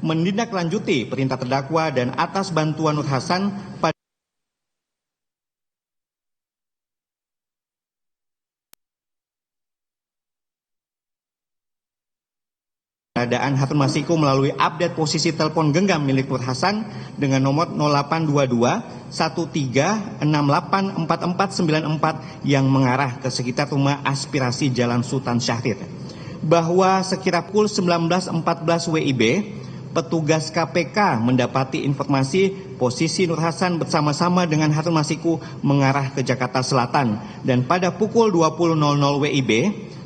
menindaklanjuti perintah terdakwa dan atas bantuan Nur Hasan pada keberadaan Harun Masiku melalui update posisi telepon genggam milik Nur Hasan dengan nomor 0822 13684494 yang mengarah ke sekitar rumah aspirasi Jalan Sultan Syahrir. Bahwa sekira pukul 19.14 WIB, petugas KPK mendapati informasi posisi Nur Hasan bersama-sama dengan Harun Masiku mengarah ke Jakarta Selatan, dan pada pukul 20.00 WIB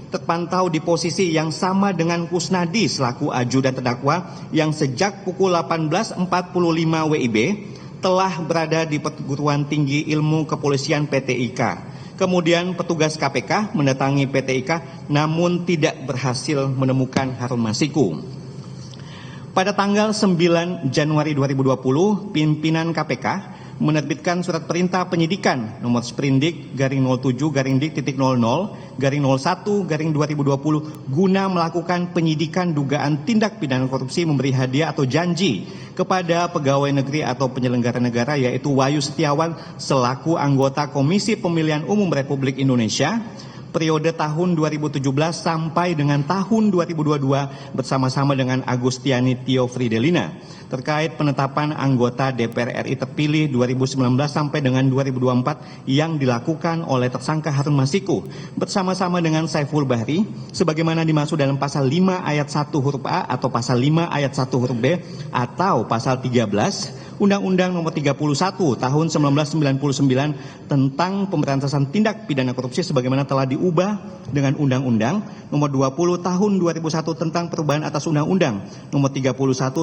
terpantau di posisi yang sama dengan Kusnadi selaku ajudan terdakwa yang sejak pukul 18.45 WIB telah berada di Perguruan Tinggi Ilmu Kepolisian PT IKA. Kemudian petugas KPK mendatangi PT IKA namun tidak berhasil menemukan Harun Masiku. Pada tanggal 9 Januari 2020, pimpinan KPK menerbitkan surat perintah penyidikan nomor Sprindik /07-Dik-00-01-2020 guna melakukan penyidikan dugaan tindak pidana korupsi memberi hadiah atau janji kepada pegawai negeri atau penyelenggara negara, yaitu Wahyu Setiawan selaku anggota Komisi Pemilihan Umum Republik Indonesia periode tahun 2017 sampai dengan tahun 2022 bersama-sama dengan Agustiani Tio Fridelina terkait penetapan anggota DPR RI terpilih 2019 sampai dengan 2024 yang dilakukan oleh tersangka Harun Masiku bersama-sama dengan Saiful Bahri sebagaimana dimaksud dalam pasal 5 ayat 1 huruf A atau pasal 5 ayat 1 huruf B atau pasal 13 Undang-Undang Nomor 31 Tahun 1999 tentang Pemberantasan Tindak Pidana Korupsi sebagaimana telah diubah dengan Undang-Undang Nomor 20 Tahun 2001 tentang Perubahan atas Undang-Undang Nomor 31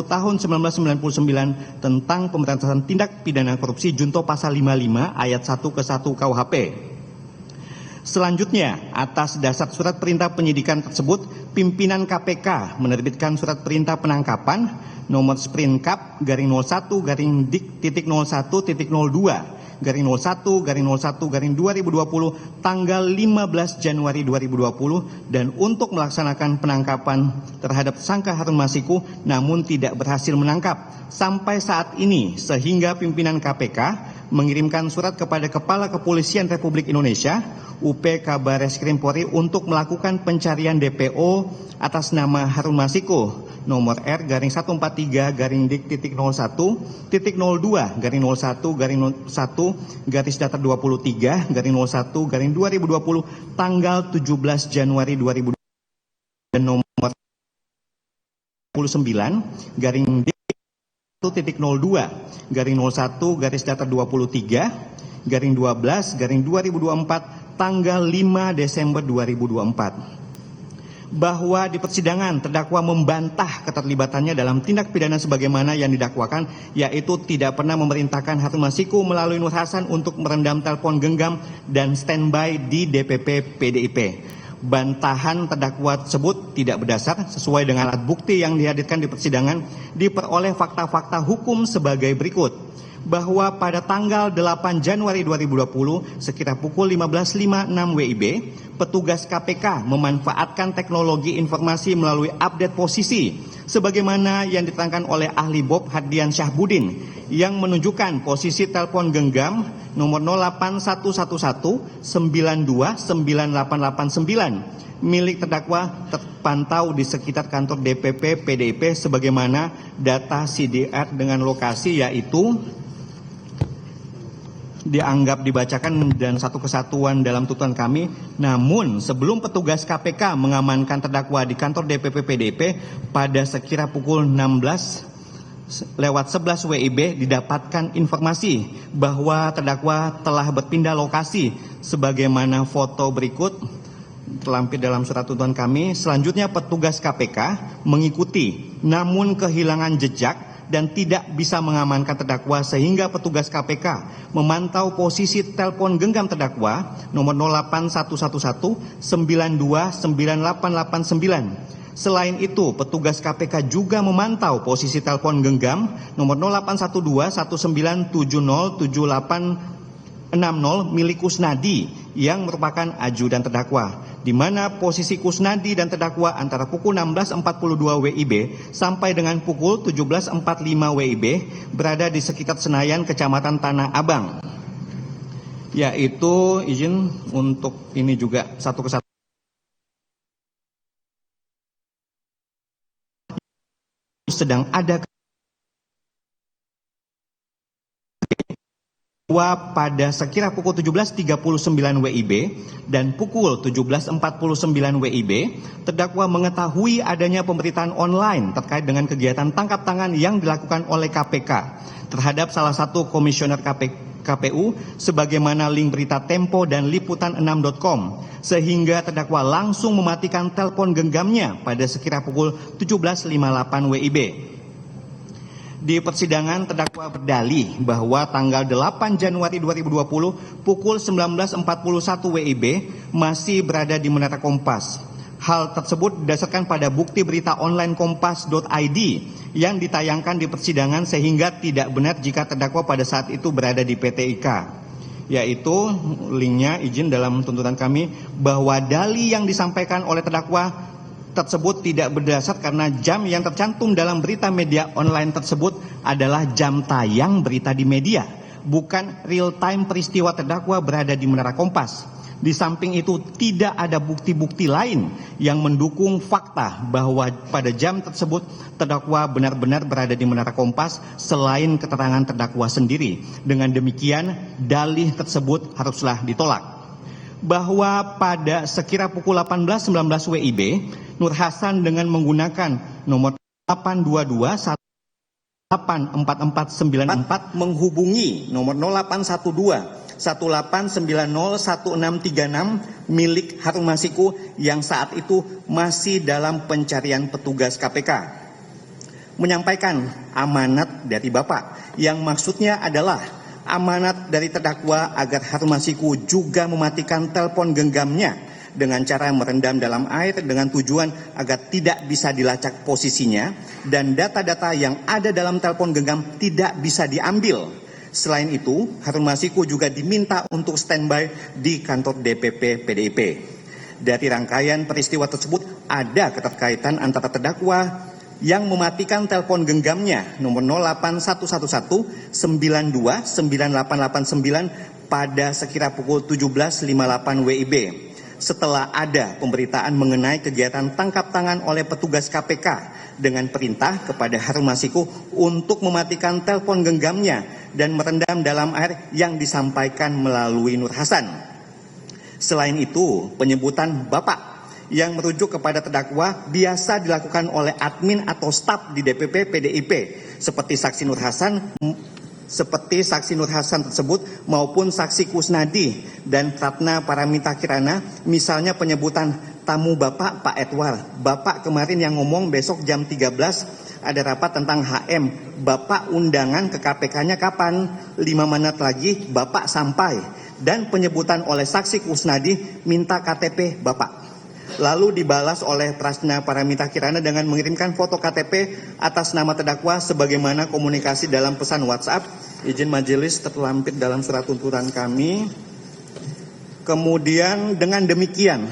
Tahun 1999 tentang Pemberantasan Tindak Pidana Korupsi junto pasal 55 ayat 1 ke 1 KUHP. Selanjutnya, atas dasar surat perintah penyidikan tersebut, pimpinan KPK menerbitkan surat perintah penangkapan nomor Sprinkap /01-dik-01-02/01-01-2020 tanggal 15 Januari 2020 dan untuk melaksanakan penangkapan terhadap tersangka Harun Masiku namun tidak berhasil menangkap sampai saat ini, sehingga pimpinan KPK mengirimkan surat kepada Kepala Kepolisian Republik Indonesia UP Kabareskrim Polri untuk melakukan pencarian DPO atas nama Harun Masiku nomor R/13-01-01-01-1/23/01-2020 tanggal 17 Januari 2020 dan nomor 29/01-23/12/2024 tanggal 5 Desember 2024. Bahwa di persidangan terdakwa membantah keterlibatannya dalam tindak pidana sebagaimana yang didakwakan, yaitu tidak pernah memerintahkan Harun Masiku melalui Nur Hasan untuk merendam telepon genggam dan standby di DPP PDIP. Bantahan terdakwa tersebut tidak berdasar sesuai dengan alat bukti yang dihadirkan di persidangan diperoleh fakta-fakta hukum sebagai berikut. Bahwa pada tanggal 8 Januari 2020 sekitar pukul 15.56 WIB, petugas KPK memanfaatkan teknologi informasi melalui update posisi sebagaimana yang diterangkan oleh ahli BOP Haddian Syahbudin yang menunjukkan posisi telepon genggam nomor 08111929889 milik terdakwa terpantau di sekitar kantor DPP PDIP sebagaimana data CDR dengan lokasi yaitu dianggap dibacakan dan satu kesatuan dalam tuntutan kami. Namun sebelum petugas KPK mengamankan terdakwa di kantor DPP PDIP pada sekira pukul 16:11 WIB didapatkan informasi bahwa terdakwa telah berpindah lokasi sebagaimana foto berikut terlampir dalam surat tuntutan kami. Selanjutnya petugas KPK mengikuti namun kehilangan jejak dan tidak bisa mengamankan terdakwa sehingga petugas KPK memantau posisi telepon genggam terdakwa nomor 08111929889. Selain itu, petugas KPK juga memantau posisi telepon genggam nomor 081219707860 milik Kusnadi yang merupakan ajudan terdakwa. di mana posisi Kusnadi dan terdakwa antara pukul 16.42 WIB sampai dengan pukul 17.45 WIB berada di sekitar Senayan, Kecamatan Tanah Abang. Yaitu izin untuk ini juga satu kesatuan sedang ada bahwa pada sekira pukul 17.39 WIB dan pukul 17.49 WIB, terdakwa mengetahui adanya pemberitaan online terkait dengan kegiatan tangkap tangan yang dilakukan oleh KPK terhadap salah satu komisioner KPU sebagaimana link berita Tempo dan liputan6.com, sehingga terdakwa langsung mematikan telepon genggamnya pada sekira pukul 17.58 WIB. Di persidangan, terdakwa berdalih bahwa tanggal 8 Januari 2020 pukul 19.41 WIB masih berada di Menara Kompas. Hal tersebut didasarkan pada bukti berita online kompas.id yang ditayangkan di persidangan, sehingga tidak benar jika terdakwa pada saat itu berada di PT IKA. Yaitu linknya izin dalam tuntutan kami bahwa dalih yang disampaikan oleh terdakwa tersebut tidak berdasar karena jam yang tercantum dalam berita media online tersebut adalah jam tayang berita di media, bukan real time peristiwa terdakwa berada di Menara Kompas. Di samping itu tidak ada bukti-bukti lain yang mendukung fakta bahwa pada jam tersebut terdakwa benar-benar berada di Menara Kompas selain keterangan terdakwa sendiri. Dengan demikian, dalih tersebut haruslah ditolak. Bahwa pada sekira pukul 18.19 WIB, Nur Hasan dengan menggunakan nomor 822 84494 menghubungi nomor 0812 18901636 milik Harun Masiku yang saat itu masih dalam pencarian petugas KPK. Menyampaikan amanat dari Bapak yang maksudnya adalah amanat dari terdakwa agar Harun Masiku juga mematikan telepon genggamnya dengan cara merendam dalam air dengan tujuan agar tidak bisa dilacak posisinya dan data-data yang ada dalam telepon genggam tidak bisa diambil. Selain itu, Harun Masiku juga diminta untuk standby di kantor DPP PDIP. Dari rangkaian peristiwa tersebut ada keterkaitan antara terdakwa yang mematikan telepon genggamnya nomor 08111 92 9889 pada sekira pukul 17.58 WIB. Setelah ada pemberitaan mengenai kegiatan tangkap tangan oleh petugas KPK dengan perintah kepada Harun Masiku untuk mematikan telepon genggamnya dan merendam dalam air yang disampaikan melalui Nur Hasan. Selain itu, penyebutan Bapak yang merujuk kepada terdakwa biasa dilakukan oleh admin atau staf di DPP PDIP seperti saksi Nur Hasan tersebut maupun saksi Kusnadi dan Ratna Paramita Kirana, misalnya penyebutan tamu Bapak Pak Edward, Bapak kemarin yang ngomong besok jam 13 ada rapat tentang HM, Bapak undangan ke KPK-nya kapan, 5 menit lagi Bapak sampai, dan penyebutan oleh saksi Kusnadi minta KTP Bapak. Lalu dibalas oleh Ratna Paramita Kirana dengan mengirimkan foto KTP atas nama terdakwa sebagaimana komunikasi dalam pesan WhatsApp. Izin majelis terlampir dalam surat tuntutan kami. Kemudian dengan demikian,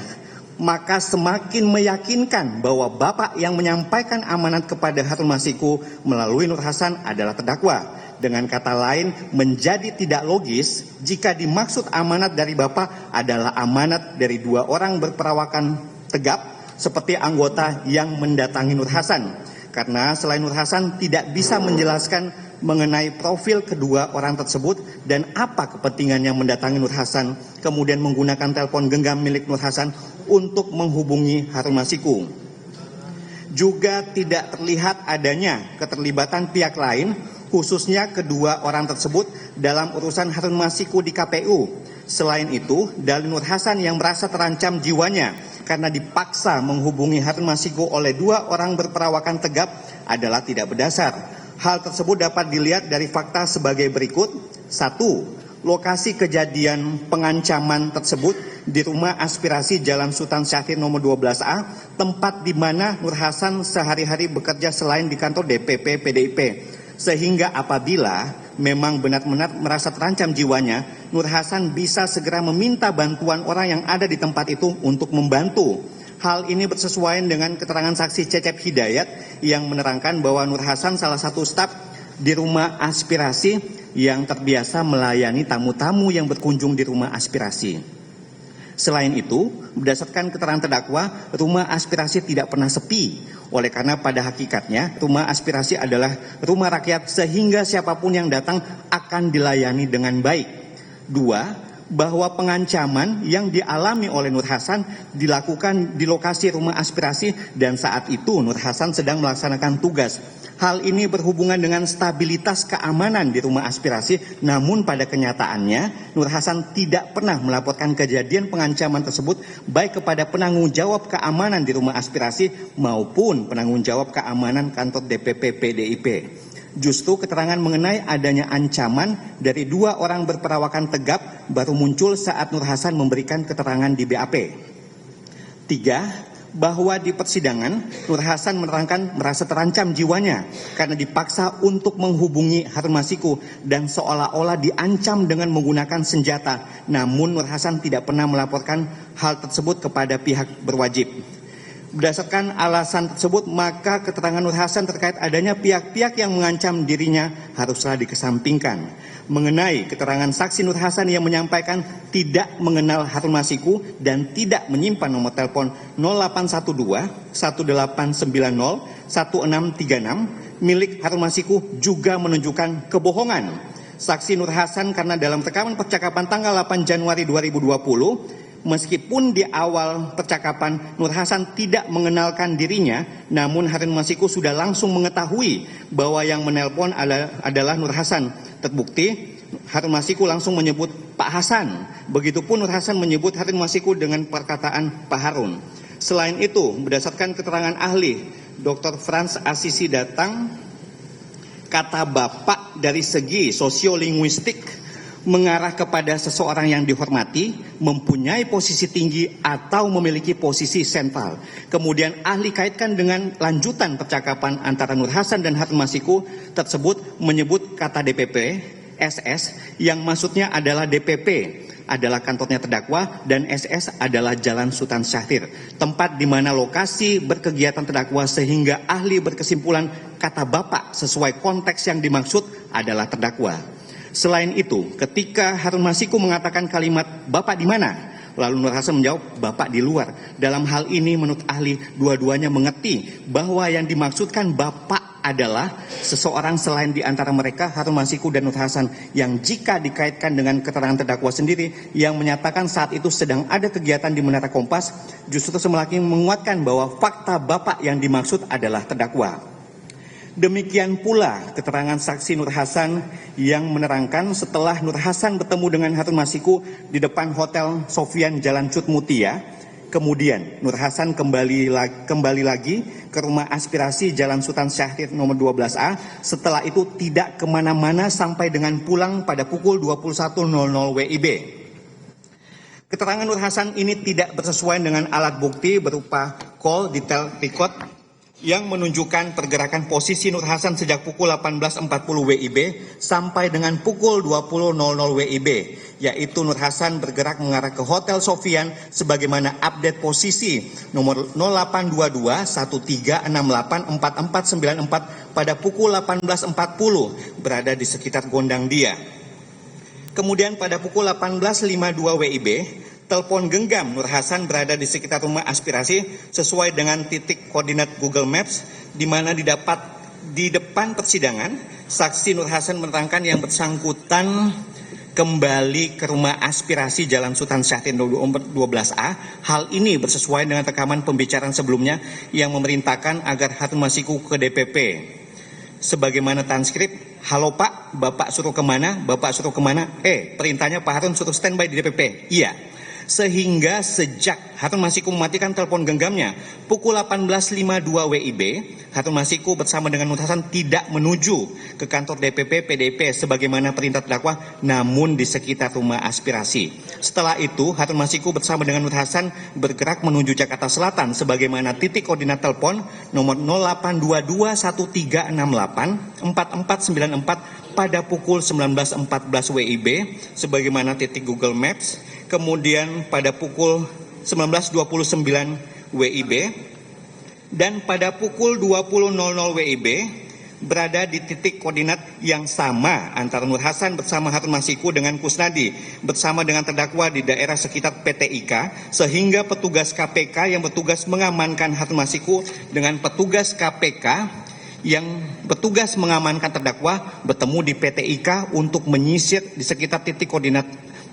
maka semakin meyakinkan bahwa Bapak yang menyampaikan amanat kepada Harun Masiku melalui Nur Hasan adalah terdakwa. Dengan kata lain, menjadi tidak logis jika dimaksud amanat dari Bapak adalah amanat dari 2 orang berperawakan tegap seperti anggota yang mendatangi Nur Hasan. Karena selain Nur Hasan tidak bisa menjelaskan mengenai profil kedua orang tersebut dan apa kepentingannya mendatangi Nur Hasan, kemudian menggunakan telepon genggam milik Nur Hasan untuk menghubungi Harun Masiku. Juga tidak terlihat adanya keterlibatan pihak lain, khususnya kedua orang tersebut dalam urusan Harun Masiku di KPU. Selain itu, dalil Nur Hasan yang merasa terancam jiwanya karena dipaksa menghubungi Harun Masiku oleh 2 orang berperawakan tegap adalah tidak berdasar. Hal tersebut dapat dilihat dari fakta sebagai berikut. 1. Lokasi kejadian pengancaman tersebut di rumah aspirasi Jalan Sultan Syahrir nomor 12A, tempat di mana Nur Hasan sehari-hari bekerja selain di kantor DPP PDIP. Sehingga apabila memang benar-benar merasa terancam jiwanya, Nur Hasan bisa segera meminta bantuan orang yang ada di tempat itu untuk membantu. Hal ini bersesuaian dengan keterangan saksi Cecep Hidayat yang menerangkan bahwa Nur Hasan salah satu staf di rumah aspirasi yang terbiasa melayani tamu-tamu yang berkunjung di rumah aspirasi. Selain itu, berdasarkan keterangan terdakwa, rumah aspirasi tidak pernah sepi. Oleh karena pada hakikatnya, rumah aspirasi adalah rumah rakyat sehingga siapapun yang datang akan dilayani dengan baik. 2, bahwa pengancaman yang dialami oleh Nur Hasan dilakukan di lokasi rumah aspirasi dan saat itu Nur Hasan sedang melaksanakan tugas. Hal ini berhubungan dengan stabilitas keamanan di rumah aspirasi, namun pada kenyataannya Nur Hasan tidak pernah melaporkan kejadian pengancaman tersebut baik kepada penanggung jawab keamanan di rumah aspirasi maupun penanggung jawab keamanan kantor DPP PDIP. Justru keterangan mengenai adanya ancaman dari 2 orang berperawakan tegap baru muncul saat Nur Hasan memberikan keterangan di BAP. 3, bahwa di persidangan Nur Hasan menerangkan merasa terancam jiwanya karena dipaksa untuk menghubungi Harun Masiku dan seolah-olah diancam dengan menggunakan senjata. Namun Nur Hasan tidak pernah melaporkan hal tersebut kepada pihak berwajib. Berdasarkan alasan tersebut, maka keterangan Nur Hasan terkait adanya pihak-pihak yang mengancam dirinya haruslah dikesampingkan. Mengenai keterangan saksi Nur Hasan yang menyampaikan tidak mengenal Harun Masiku dan tidak menyimpan nomor telepon 0812 1890 1636 milik Harun Masiku juga menunjukkan kebohongan. Saksi Nur Hasan karena dalam rekaman percakapan tanggal 8 Januari 2020, meskipun di awal percakapan Nur Hasan tidak mengenalkan dirinya, namun Harun Masiku sudah langsung mengetahui bahwa yang menelpon adalah Nur Hasan. Terbukti Harun Masiku langsung menyebut Pak Hasan. Begitupun Nur Hasan menyebut Harun Masiku dengan perkataan Pak Harun. Selain itu, berdasarkan keterangan ahli, Dr. Frans Assisi datang, kata Bapak dari segi sosiolinguistik mengarah kepada seseorang yang dihormati, mempunyai posisi tinggi atau memiliki posisi sentral. Kemudian ahli kaitkan dengan lanjutan percakapan antara Nur Hasan dan Harun Masiku tersebut menyebut kata DPP, SS, yang maksudnya adalah DPP adalah kantornya terdakwa dan SS adalah Jalan Sultan Syahrir, tempat di mana lokasi berkegiatan terdakwa, sehingga ahli berkesimpulan kata Bapak sesuai konteks yang dimaksud adalah terdakwa. Selain itu, ketika Harun Masiku mengatakan kalimat Bapak di mana? Lalu Nur Hasan menjawab Bapak di luar. Dalam hal ini menurut ahli, dua-duanya mengerti bahwa yang dimaksudkan Bapak adalah seseorang selain di antara mereka Harun Masiku dan Nur Hasan, yang jika dikaitkan dengan keterangan terdakwa sendiri yang menyatakan saat itu sedang ada kegiatan di Menara Kompas, justru semakin menguatkan bahwa fakta Bapak yang dimaksud adalah terdakwa. Demikian pula keterangan saksi Nur Hasan yang menerangkan setelah Nur Hasan bertemu dengan Harun Masiku di depan Hotel Sofian Jalan Cut Mutia, kemudian Nur Hasan kembali lagi ke rumah aspirasi Jalan Sultan Syahrir nomor 12A. Setelah itu tidak kemana-mana sampai dengan pulang pada pukul 21.00 WIB. Keterangan Nur Hasan ini tidak bersesuaian dengan alat bukti berupa call detail record yang menunjukkan pergerakan posisi Nur Hasan sejak pukul 18.40 WIB sampai dengan pukul 20.00 WIB, yaitu Nur Hasan bergerak mengarah ke Hotel Sofian sebagaimana update posisi nomor 0822 1368 4494 pada pukul 18.40 berada di sekitar Gondang Dia. Kemudian pada pukul 18.52 WIB, telepon genggam Nur Hasan berada di sekitar rumah aspirasi sesuai dengan titik koordinat Google Maps, di mana didapat di depan persidangan. Saksi Nur Hasan menerangkan yang bersangkutan kembali ke rumah aspirasi Jalan Sultan Syahrir nomor 12A. Hal ini bersesuaian dengan rekaman pembicaraan sebelumnya yang memerintahkan agar Harun Masiku ke DPP. Sebagaimana transkrip, halo Pak, Bapak suruh kemana? Bapak suruh kemana? Perintahnya Pak Harun suruh standby di DPP. Iya. sehingga sejak Harun Masiku mematikan telepon genggamnya pukul 18.52 WIB, Harun Masiku bersama dengan Nur Hasan tidak menuju ke kantor DPP PDIP sebagaimana perintah terdakwa, namun di sekitar rumah aspirasi. Setelah itu Harun Masiku bersama dengan Nur Hasan bergerak menuju Jakarta Selatan sebagaimana titik koordinat telepon nomor 0822-1368-4494 pada pukul 19.14 WIB sebagaimana titik Google Maps, kemudian pada pukul 19.29 WIB, dan pada pukul 20.00 WIB berada di titik koordinat yang sama antara Nur Hasan bersama Harun Masiku dengan Kusnadi bersama dengan terdakwa di daerah sekitar PT IKA, sehingga petugas KPK yang bertugas mengamankan Harun Masiku dengan petugas KPK yang bertugas mengamankan terdakwa bertemu di PT IKA untuk menyisir di sekitar titik koordinat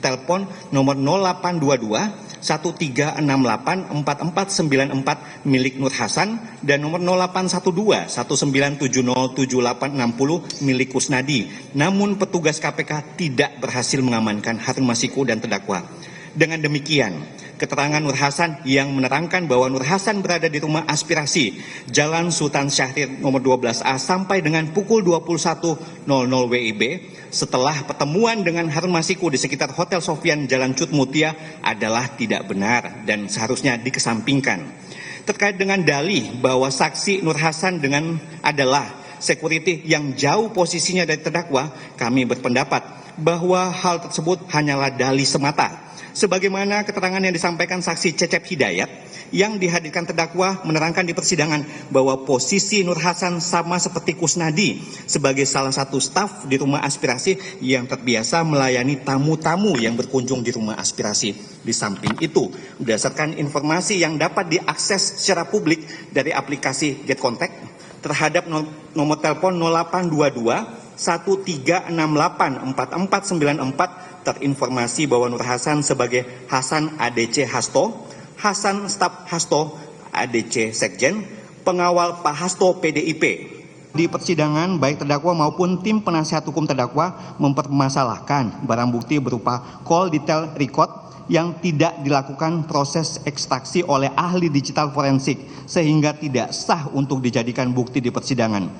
telepon nomor 0822 1368-4494 milik Nur Hasan dan nomor 0812 19707860 milik Kusnadi. Namun petugas KPK tidak berhasil mengamankan Harun Masiku dan terdakwa. Dengan demikian, keterangan Nur Hasan yang menerangkan bahwa Nur Hasan berada di rumah aspirasi Jalan Sultan Syahrir nomor 12A sampai dengan pukul 21.00 WIB setelah pertemuan dengan Harun Masiku di sekitar Hotel Sofian Jalan Cut Mutia adalah tidak benar dan seharusnya dikesampingkan. Terkait dengan dalih bahwa saksi Nur Hasan adalah security yang jauh posisinya dari terdakwa, kami berpendapat bahwa hal tersebut hanyalah dalih semata. Sebagaimana keterangan yang disampaikan saksi Cecep Hidayat yang dihadirkan terdakwa menerangkan di persidangan bahwa posisi Nur Hasan sama seperti Kusnadi sebagai salah satu staf di rumah aspirasi yang terbiasa melayani tamu-tamu yang berkunjung di rumah aspirasi. Di samping itu, berdasarkan informasi yang dapat diakses secara publik dari aplikasi Get Contact terhadap nomor telepon 0822 1368-4494 terinformasi bahwa Nur Hasan sebagai Hasan ADC Hasto, Hasan Staf Hasto ADC Sekjen, pengawal Pak Hasto PDIP. Di persidangan, baik terdakwa maupun tim penasihat hukum terdakwa mempermasalahkan barang bukti berupa call detail record yang tidak dilakukan proses ekstraksi oleh ahli digital forensik sehingga tidak sah untuk dijadikan bukti di persidangan.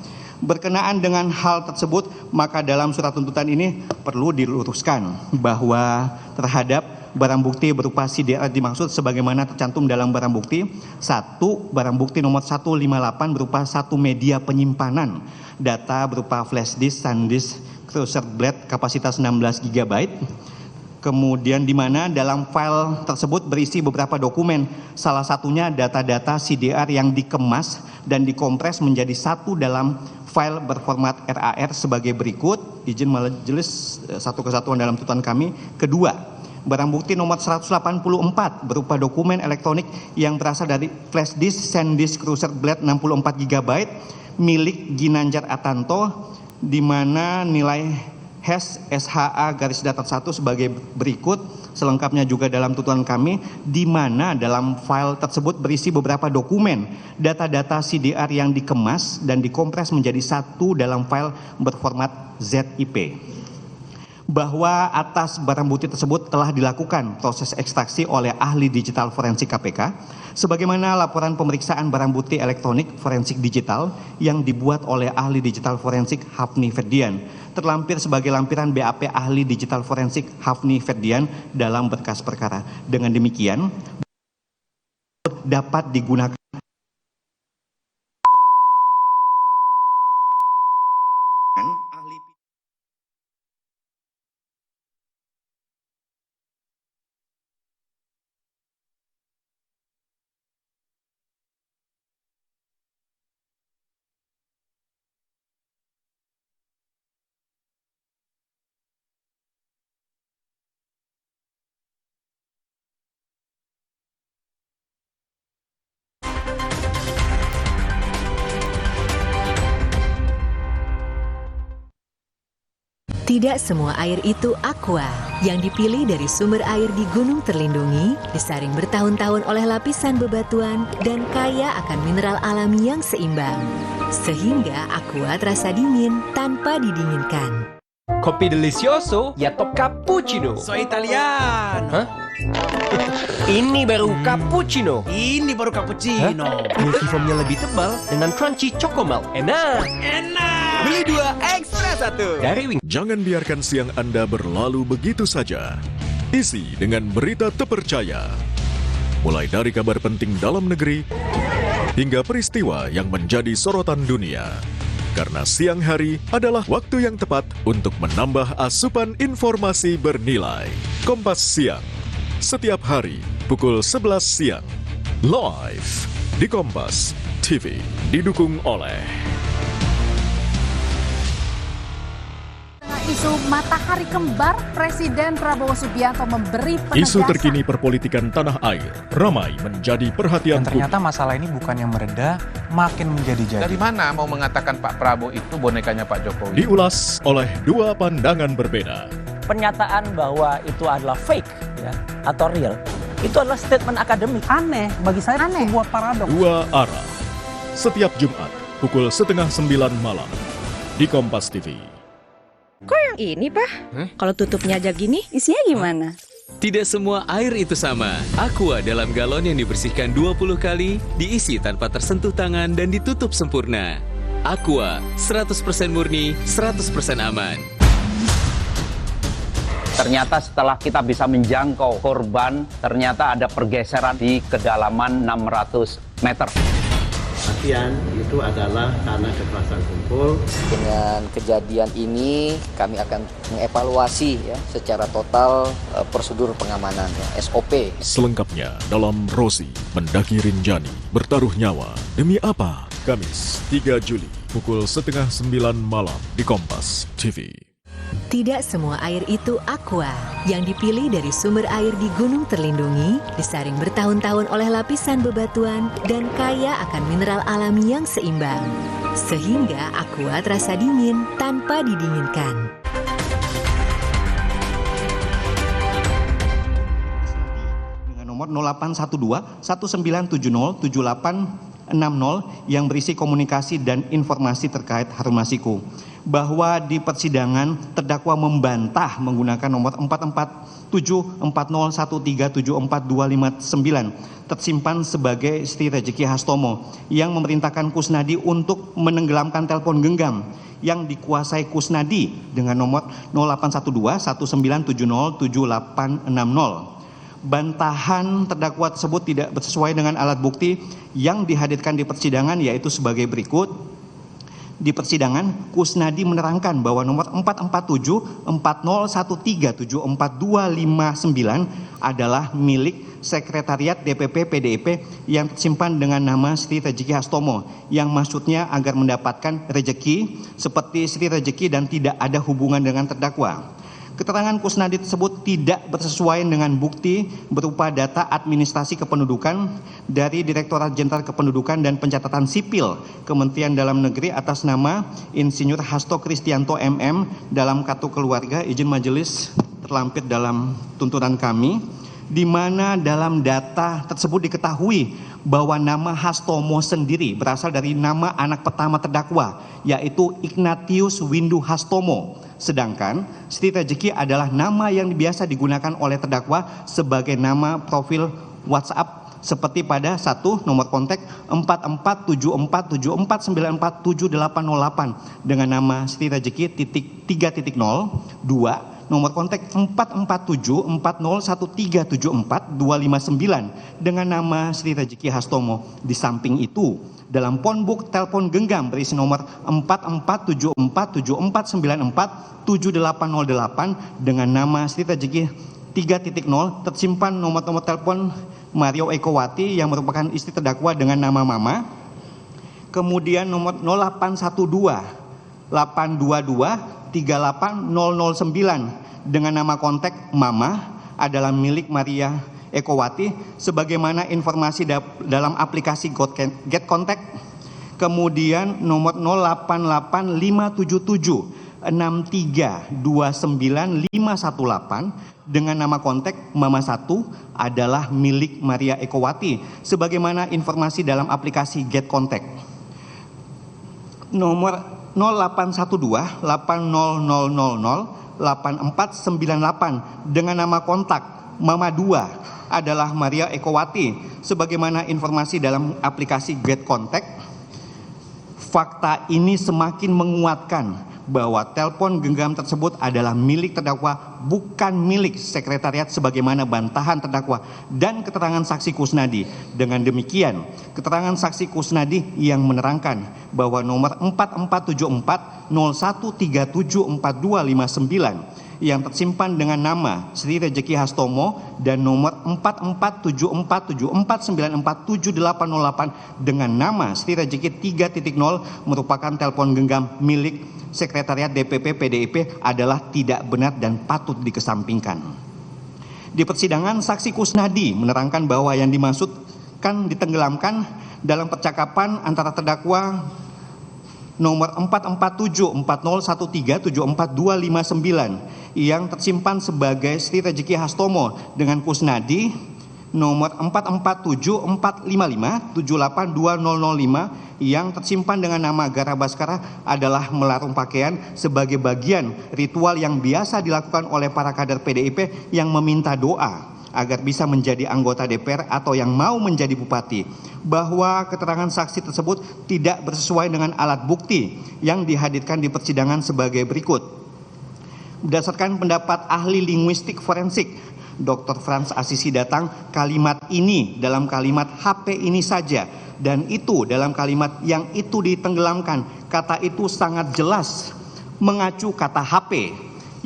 Berkenaan dengan hal tersebut, maka dalam surat tuntutan ini perlu diluruskan bahwa terhadap barang bukti berupa CDR dimaksud sebagaimana tercantum dalam barang bukti. 1. Barang bukti nomor 158 berupa satu media penyimpanan data berupa flash disk, SanDisk, Crusader Blade kapasitas 16 GB. Kemudian di mana dalam file tersebut berisi beberapa dokumen, salah satunya data-data CDR yang dikemas dan dikompres menjadi satu dalam file berformat RAR sebagai berikut. Izin majelis satu kesatuan dalam tuntutan kami. Kedua, barang bukti nomor 184 berupa dokumen elektronik yang berasal dari flash disk SanDisk Crusader Blade 64 GB milik Ginanjar Atanto, di mana nilai hash SHA garis datar 1 sebagai berikut, selengkapnya juga dalam tuntutan kami, di mana dalam file tersebut berisi beberapa dokumen, data-data CDR yang dikemas dan dikompres menjadi satu dalam file berformat ZIP. Bahwa atas barang bukti tersebut telah dilakukan proses ekstraksi oleh ahli digital forensik KPK, sebagaimana laporan pemeriksaan barang bukti elektronik forensik digital yang dibuat oleh ahli digital forensik Hafni Ferdian, terlampir sebagai lampiran BAP ahli digital forensik Hafni Ferdian dalam berkas perkara. Dengan demikian, dapat digunakan ahli. Tidak semua air itu aqua. Yang dipilih dari sumber air di gunung terlindungi, disaring bertahun-tahun oleh lapisan bebatuan, dan kaya akan mineral alami yang seimbang. Sehingga aqua terasa dingin tanpa didinginkan. Kopi delicioso ya top cup cappuccino. So Italiano. Hah? Ini baru cappuccino. Ini baru cappuccino. Milky foamnya lebih tebal dengan crunchy choco milk. Enak. Enak. Beli 2 ekstra 1. Dari Wing. Jangan biarkan siang Anda berlalu begitu saja. Isi dengan berita terpercaya. Mulai dari kabar penting dalam negeri hingga peristiwa yang menjadi sorotan dunia. Karena siang hari adalah waktu yang tepat untuk menambah asupan informasi bernilai. Kompas Siang, setiap hari pukul 11 siang. Live di Kompas TV, didukung oleh Isu matahari kembar, Presiden Prabowo Subianto memberi penegasan. isu terkini perpolitikan tanah air, ramai menjadi perhatian Dan ternyata masalah ini bukan yang mereda, makin menjadi-jadi. Dari mana mau mengatakan Pak Prabowo itu bonekanya Pak Jokowi? diulas oleh dua pandangan berbeda. Pernyataan bahwa itu adalah fake ya, atau real, itu adalah statement akademik. Aneh, bagi saya sebuah paradoks. Dua arah. Setiap Jumat pukul 8:30 malam di Kompas TV. Ini, Pak. Kalau tutupnya aja gini, isinya gimana? Tidak semua air itu sama. Aqua dalam galon yang dibersihkan 20 kali, diisi tanpa tersentuh tangan dan ditutup sempurna. Aqua, 100% murni, 100% aman. Ternyata setelah kita bisa menjangkau korban, ternyata ada pergeseran di kedalaman 600 meter. Kematian itu adalah karena kekerasan kumpul. Dengan kejadian ini kami akan mengevaluasi ya secara total prosedur pengamanan ya, SOP. Selengkapnya dalam Rosi Mendaki Rinjani bertaruh nyawa demi apa? Kamis 3 Juli pukul 8:30 malam di Kompas TV. Tidak semua air itu aqua. Yang dipilih dari sumber air di gunung terlindungi, disaring bertahun-tahun oleh lapisan bebatuan, dan kaya akan mineral alami yang seimbang. Sehingga aqua terasa dingin tanpa didinginkan. Dengan nomor 0812 1970 7860 yang berisi komunikasi dan informasi terkait Harun Masiku. Bahwa di persidangan terdakwa membantah menggunakan nomor 4474013742559 tersimpan sebagai istri Rejeki Hastomo yang memerintahkan Kusnadi untuk menenggelamkan telepon genggam yang dikuasai Kusnadi dengan nomor 0812 1970 7860. Bantahan terdakwa tersebut tidak sesuai dengan alat bukti yang dihadirkan di persidangan, yaitu sebagai berikut. Di persidangan, Kusnadi menerangkan bahwa nomor 4474013742559 adalah milik Sekretariat DPP PDIP yang tersimpan dengan nama Sri Rejeki Hastomo, yang maksudnya agar mendapatkan rejeki seperti Sri Rejeki dan tidak ada hubungan dengan terdakwa. Keterangan Kusnadi tersebut tidak bersesuaian dengan bukti berupa data administrasi kependudukan dari Direktorat Jenderal Kependudukan dan Pencatatan Sipil Kementerian Dalam Negeri atas nama Insinyur Hasto Kristianto MM dalam kartu keluarga. Izin majelis terlampir dalam tuntutan kami, di mana dalam data tersebut diketahui bahwa nama Hastomo sendiri berasal dari nama anak pertama terdakwa, yaitu Ignatius Windu Hastomo. Sedangkan Sri Rejeki adalah nama yang biasa digunakan oleh terdakwa sebagai nama profil WhatsApp seperti pada 1 nomor kontak 447474947808 dengan nama Sri Rejeki .3.0, 2 nomor kontak 4474013742559 dengan nama Sri Rejeki Hastomo. Di samping itu, dalam phonebook telepon genggam berisi nomor 44774749808 dengan nama Sri Rejeki .0 tersimpan nomor telepon Mario Ekowati yang merupakan istri terdakwa dengan nama Mama. Kemudian nomor 0812 822 38009 dengan nama kontak Mama adalah milik Maria Ekowati sebagaimana informasi dalam aplikasi Get Contact. Kemudian nomor 088577 6329518 dengan nama kontak Mama 1 adalah milik Maria Ekowati sebagaimana informasi dalam aplikasi Get Contact. Nomor 0812 80000 8498 dengan nama kontak Mama 2 adalah Maria Ekowati. Sebagaimana informasi dalam aplikasi Get Contact, fakta ini semakin menguatkan bahwa telepon genggam tersebut adalah milik terdakwa, bukan milik sekretariat sebagaimana bantahan terdakwa dan keterangan saksi Kusnadi. Dengan demikian, keterangan saksi Kusnadi yang menerangkan bahwa nomor 447401374259 yang tersimpan dengan nama Sri Rejeki Hastomo dan nomor 447474947808 dengan nama Sri Rejeki 3.0 merupakan telepon genggam milik Sekretariat DPP PDIP adalah tidak benar dan patut dikesampingkan. Di persidangan, saksi Kusnadi menerangkan bahwa yang dimaksudkan ditenggelamkan dalam percakapan antara terdakwa nomor 4474013744259 yang tersimpan sebagai Sri Rejeki Hastomo dengan Kusnadi nomor 447455782005 yang tersimpan dengan nama Gara Baskara adalah melarung pakaian sebagai bagian ritual yang biasa dilakukan oleh para kader PDIP yang meminta doa agar bisa menjadi anggota DPR atau yang mau menjadi bupati, bahwa keterangan saksi tersebut tidak bersesuai dengan alat bukti yang dihadirkan di persidangan sebagai berikut. Berdasarkan pendapat ahli linguistik forensik Dr. Frans Assisi datang, kalimat ini dalam kalimat HP ini saja dan itu dalam kalimat yang itu ditenggelamkan. Kata itu sangat jelas mengacu kata HP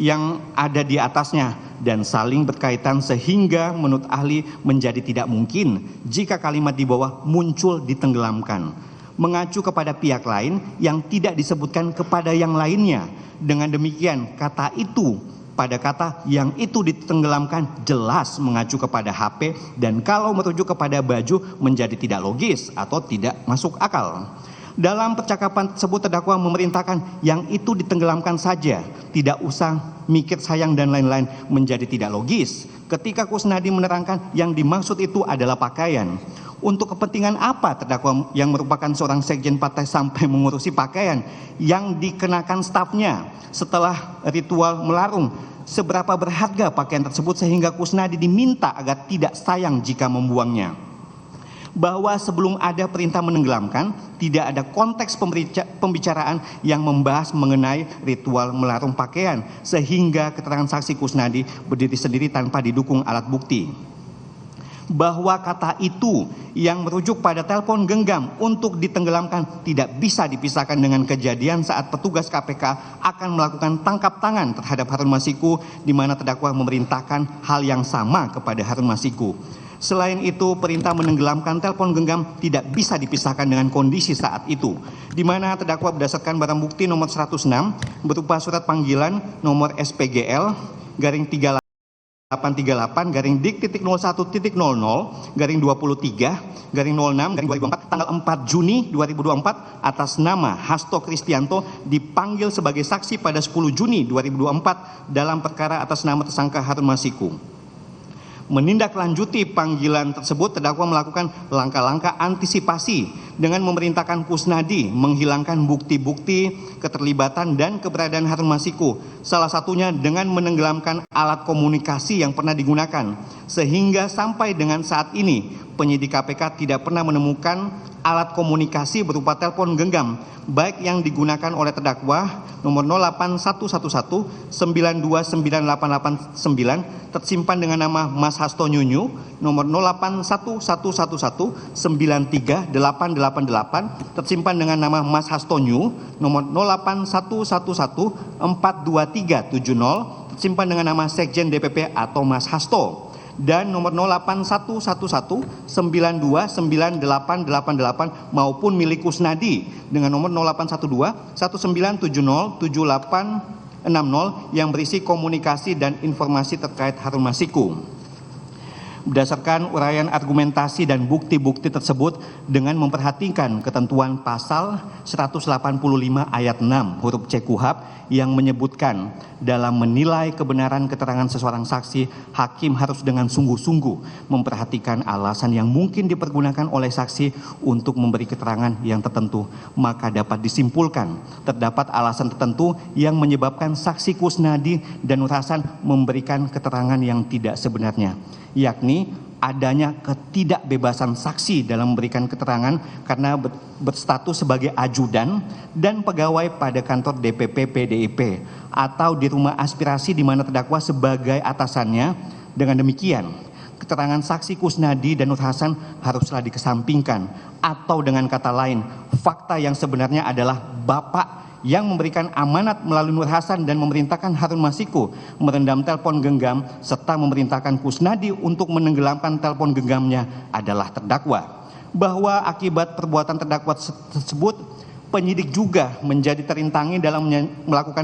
yang ada di atasnya dan saling berkaitan sehingga menurut ahli menjadi tidak mungkin jika kalimat di bawah muncul ditenggelamkan. Mengacu kepada pihak lain yang tidak disebutkan kepada yang lainnya. Dengan demikian kata itu pada kata yang itu ditenggelamkan jelas mengacu kepada HP dan kalau merujuk kepada baju menjadi tidak logis atau tidak masuk akal. Dalam percakapan tersebut terdakwa memerintahkan yang itu ditenggelamkan saja, tidak usah mikir sayang dan lain-lain, menjadi tidak logis. Ketika Kusnadi menerangkan yang dimaksud itu adalah pakaian. Untuk kepentingan apa terdakwa yang merupakan seorang sekjen partai sampai mengurusi pakaian yang dikenakan stafnya setelah ritual melarung? Seberapa berharga pakaian tersebut sehingga Kusnadi diminta agar tidak sayang jika membuangnya? Bahwa sebelum ada perintah menenggelamkan, tidak ada konteks pembicaraan yang membahas mengenai ritual melarung pakaian, sehingga keterangan saksi Kusnadi berdiri sendiri tanpa didukung alat bukti. Bahwa kata itu yang merujuk pada telepon genggam untuk ditenggelamkan tidak bisa dipisahkan dengan kejadian saat petugas KPK akan melakukan tangkap tangan terhadap Harun Masiku, di mana terdakwa memerintahkan hal yang sama kepada Harun Masiku. Selain itu, perintah menenggelamkan telepon genggam tidak bisa dipisahkan dengan kondisi saat itu, di mana terdakwa berdasarkan barang bukti nomor 106 berupa surat panggilan nomor SPGL garing 3838 garing dik titik 01.00 garing 23 garing 06 garing 2024 tanggal 4 Juni 2024 atas nama Hasto Kristianto dipanggil sebagai saksi pada 10 Juni 2024 dalam perkara atas nama tersangka Harun Masiku. Menindaklanjuti panggilan tersebut, terdakwa melakukan langkah-langkah antisipasi dengan memerintahkan Kusnadi menghilangkan bukti-bukti keterlibatan dan keberadaan Harun Masiku, salah satunya dengan menenggelamkan alat komunikasi yang pernah digunakan, sehingga sampai dengan saat ini penyidik KPK tidak pernah menemukan alat komunikasi berupa telepon genggam baik yang digunakan oleh terdakwa nomor 08111929889 tersimpan dengan nama Mas Hasto Nyunyu, nomor 08111938888 tersimpan dengan nama Mas Hasto Nyu, nomor 08111423370 tersimpan dengan nama Sekjen DPP atau Mas Hasto, dan nomor 08111929888 maupun milik Kusnadi dengan nomor 081219707860 yang berisi komunikasi dan informasi terkait Harun Masiku. Berdasarkan uraian argumentasi dan bukti-bukti tersebut dengan memperhatikan ketentuan pasal 185 ayat 6 huruf C KUHP yang menyebutkan dalam menilai kebenaran keterangan seseorang saksi, hakim harus dengan sungguh-sungguh memperhatikan alasan yang mungkin dipergunakan oleh saksi untuk memberi keterangan yang tertentu. Maka dapat disimpulkan terdapat alasan tertentu yang menyebabkan saksi Kusnadi dan Nur Hasan memberikan keterangan yang tidak sebenarnya, yakni adanya ketidakbebasan saksi dalam memberikan keterangan karena berstatus sebagai ajudan dan pegawai pada kantor DPP PDIP atau di rumah aspirasi di mana terdakwa sebagai atasannya. Dengan demikian, keterangan saksi Kusnadi dan Nur Hasan haruslah dikesampingkan, atau dengan kata lain, fakta yang sebenarnya adalah Bapak yang memberikan amanat melalui Nur Hasan dan memerintahkan Harun Masiku merendam telepon genggam serta memerintahkan Kusnadi untuk menenggelamkan telepon genggamnya adalah terdakwa. Bahwa akibat perbuatan terdakwa tersebut, penyidik juga menjadi terintangi dalam melakukan